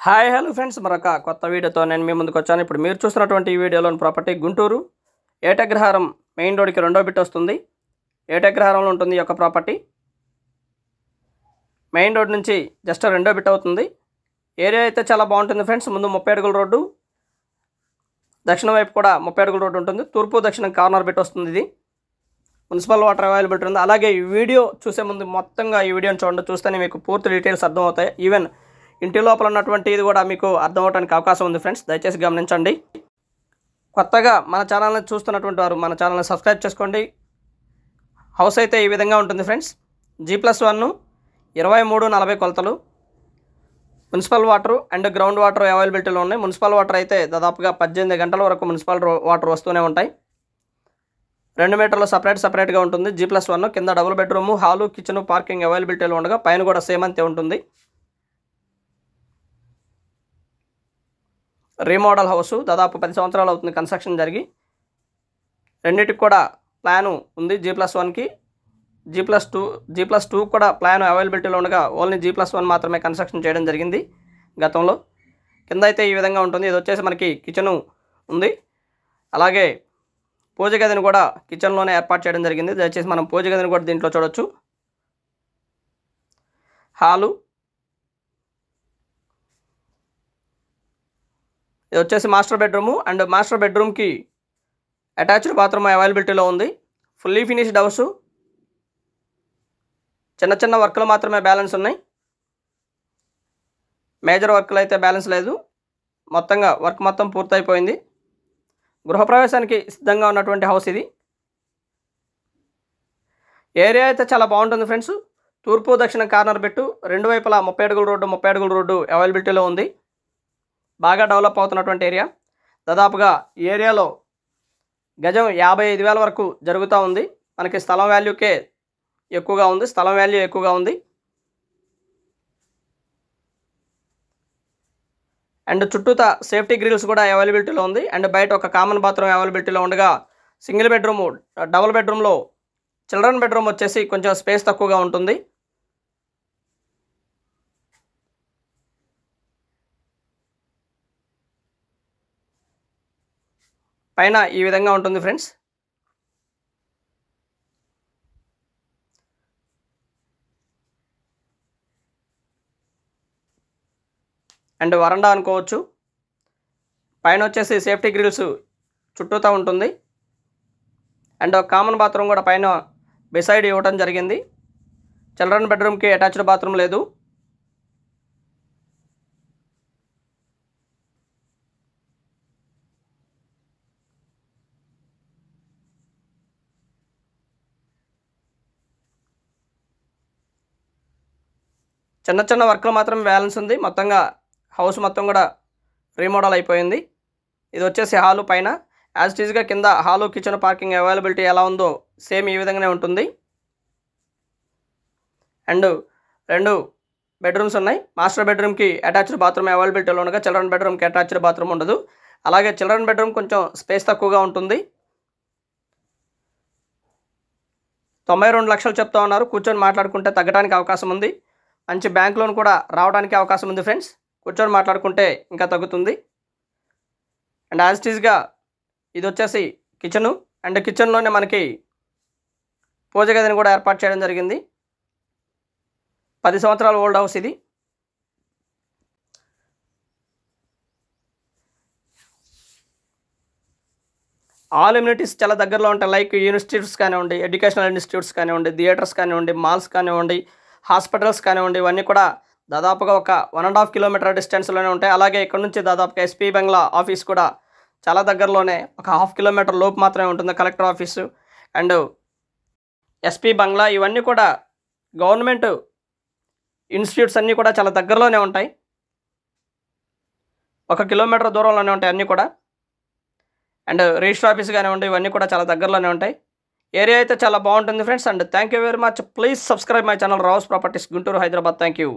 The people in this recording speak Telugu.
హాయ్ హలో ఫ్రెండ్స్, మరొక కొత్త వీడియోతో నేను మీ ముందుకు వచ్చాను. ఇప్పుడు మీరు చూస్తున్నటువంటి ఈ వీడియోలోని ప్రాపర్టీ గుంటూరు ఏటగ్రహారం మెయిన్ రోడ్కి రెండో బిట్ వస్తుంది. ఏటగ్రహారంలో ఉంటుంది ఈ యొక్క ప్రాపర్టీ. మెయిన్ రోడ్ నుంచి జస్ట్ రెండో బిట్ అవుతుంది. ఏరియా అయితే చాలా బాగుంటుంది ఫ్రెండ్స్. ముందు 30 అడుగుల రోడ్డు, దక్షిణ వైపు కూడా 30 అడుగుల రోడ్డు ఉంటుంది. తూర్పు దక్షిణం కార్నర్ బిట్ వస్తుంది. ఇది మున్సిపల్ వాటర్ అవైలబిలిటీ ఉంది. అలాగే ఈ వీడియో చూసే ముందు మొత్తంగా ఈ వీడియోని చూడండి. చూస్తేనే మీకు పూర్తి డీటెయిల్స్ అర్థమవుతాయి. ఈవెన్ ఇంటి లోపల ఉన్నటువంటి ఇది కూడా మీకు అర్థం అవడానికి అవకాశం ఉంది ఫ్రెండ్స్. దయచేసి గమనించండి. కొత్తగా మన ఛానల్ని చూస్తున్నటువంటి వారు మన ఛానల్ని సబ్స్క్రైబ్ చేసుకోండి. హౌస్ అయితే ఈ విధంగా ఉంటుంది ఫ్రెండ్స్. G+1 23-40 కొలతలు, municipal water and ground water అవైలబిలిటీలో ఉన్నాయి. మున్సిపల్ వాటర్ అయితే దాదాపుగా 18 గంటల వరకు మున్సిపల్ వాటర్ వస్తూనే ఉంటాయి. 2 మీటర్లు సపరేట్గా ఉంటుంది. G+1 కింద double bedroom, hall, kitchen, parking అవైలబిలిటీలో ఉండగా పైన కూడా సేమ్ అంతే ఉంటుంది. రీమోడల్ హౌస్, దాదాపు 10 సంవత్సరాలు అవుతుంది కన్స్ట్రక్షన్ జరిగి. రెండింటికి కూడా ప్లాను ఉంది. G+1కి G+2 కూడా ప్లాన్ అవైలబిలిటీలో ఉండగా ఓన్లీ G+1 మాత్రమే కన్స్ట్రక్షన్ చేయడం జరిగింది గతంలో. కింద అయితే ఈ విధంగా ఉంటుంది. ఇది వచ్చేసి మనకి కిచెను ఉంది. అలాగే పూజ గదిని కూడా కిచెన్లోనే ఏర్పాటు చేయడం జరిగింది. దయచేసి మనం పూజ గదిని కూడా దీంట్లో చూడొచ్చు. హాలు, ఇది వచ్చేసి మాస్టర్ బెడ్రూము అండ్ మాస్టర్ బెడ్రూమ్కి అటాచ్డ్ బాత్రూమ్ అవైలబిలిటీలో ఉంది. Fully finished house. చిన్న వర్క్లు మాత్రమే బ్యాలెన్స్ ఉన్నాయి. మేజర్ వర్క్లు అయితే బ్యాలెన్స్ లేదు. మొత్తంగా వర్క్ మొత్తం పూర్తయిపోయింది. గృహప్రవేశానికి సిద్ధంగా ఉన్నటువంటి హౌస్ ఇది. ఏరియా అయితే చాలా బాగుంటుంది ఫ్రెండ్స్. తూర్పు దక్షిణ కార్నర్ పెట్టు, రెండు వైపులా 30 అడుగుల రోడ్డు అవైలబిలిటీలో ఉంది. బాగా డెవలప్ అవుతున్నటువంటి ఏరియా. దాదాపుగా ఈ ఏరియాలో గజం 55,000 వరకు జరుగుతూ ఉంది. మనకి స్థలం వాల్యూకే ఎక్కువగా ఉంది. స్థలం వాల్యూ ఎక్కువగా ఉంది. అండ్ చుట్టూతా సేఫ్టీ గ్రిల్స్ కూడా అవైలబిలిటీలో ఉంది. అండ్ బయట ఒక కామన్ బాత్రూమ్ అవైలబిలిటీలో ఉండగా సింగిల్ బెడ్రూమ్, డబుల్ బెడ్రూమ్లో చిల్డ్రన్ బెడ్రూమ్ వచ్చేసి కొంచెం స్పేస్ తక్కువగా ఉంటుంది. పైన ఈ విధంగా ఉంటుంది ఫ్రెండ్స్. అండ్ వరండా అనుకోవచ్చు. పైన వచ్చేసి సేఫ్టీ గ్రిల్స్ చుట్టూతా ఉంటుంది. అండ్ ఒక కామన్ బాత్రూమ్ కూడా పైన బిసైడ్ ఇవ్వటం జరిగింది. చిల్డ్రన్ బెడ్రూమ్కి అటాచ్డ్ బాత్రూమ్ లేదు. చిన్న వర్క్లు మాత్రం బ్యాలెన్స్ ఉంది. మొత్తంగా హౌస్ మొత్తం కూడా రీమోడల్ అయిపోయింది. ఇది వచ్చేసి హాలు. పైన యాజ్ ఇట్ ఈజ్గా కింద హాలు, కిచెన్, పార్కింగ్ అవైలబిలిటీ ఎలా ఉందో సేమ్ ఈ విధంగానే ఉంటుంది. అండ్ 2 బెడ్రూమ్స్ ఉన్నాయి. మాస్టర్ బెడ్రూమ్కి అటాచ్డ్ బాత్రూమ్ అవైలబిలిటీలో ఉండగా చిల్డ్రన్ బెడ్రూమ్కి అటాచ్డ్ బాత్రూమ్ ఉండదు. అలాగే చిల్డ్రన్ బెడ్రూమ్ కొంచెం స్పేస్ తక్కువగా ఉంటుంది. 92 లక్షలు చెప్తా ఉన్నారు. కూర్చొని మాట్లాడుకుంటే తగ్గడానికి అవకాశం ఉంది. మంచి బ్యాంక్ లోన్ కూడా రావడానికి అవకాశం ఉంది ఫ్రెండ్స్. కూర్చొని మాట్లాడుకుంటే ఇంకా తగ్గుతుంది. అండ్ యాజ్ ఇట్ ఈజ్గా ఇది వచ్చేసి కిచెను. అండ్ కిచెన్లోనే మనకి పూజ గదిని కూడా ఏర్పాటు చేయడం జరిగింది. 10 సంవత్సరాల ఓల్డ్ హౌస్ ఇది. ఆల్ ఇమ్యూనిటీస్ చాలా దగ్గరలో ఉంటాయి. లైక్ ఇన్స్టిట్యూట్స్ కానివ్వండి, ఎడ్యుకేషనల్ ఇన్స్టిట్యూట్స్ కానివ్వండి, థియేటర్స్ కానివ్వండి, మాల్స్ కానివ్వండి, హాస్పిటల్స్ కానివ్వండి, ఇవన్నీ కూడా దాదాపుగా ఒక 1.5 కిలోమీటర్ డిస్టెన్స్లోనే ఉంటాయి. అలాగే ఇక్కడ నుంచి దాదాపుగా SP బంగ్లా ఆఫీస్ కూడా చాలా దగ్గరలోనే, ఒక 1/2 కిలోమీటర్ లోపు మాత్రమే ఉంటుంది. కలెక్టర్ ఆఫీసు అండ్ SP బంగ్లా ఇవన్నీ కూడా గవర్నమెంట్ ఇన్స్టిట్యూట్స్ అన్నీ కూడా చాలా దగ్గరలోనే ఉంటాయి. 1 కిలోమీటర్ దూరంలోనే ఉంటాయి అన్నీ కూడా. అండ్ రిజిస్టర్ ఆఫీస్ కానివ్వండి, ఇవన్నీ కూడా చాలా దగ్గరలోనే ఉంటాయి. ఏరియా అయితే చాలా బాగుంటుంది friends. And thank you very much. Please subscribe my channel Rao's properties Guntur, Hyderabad. Thank you.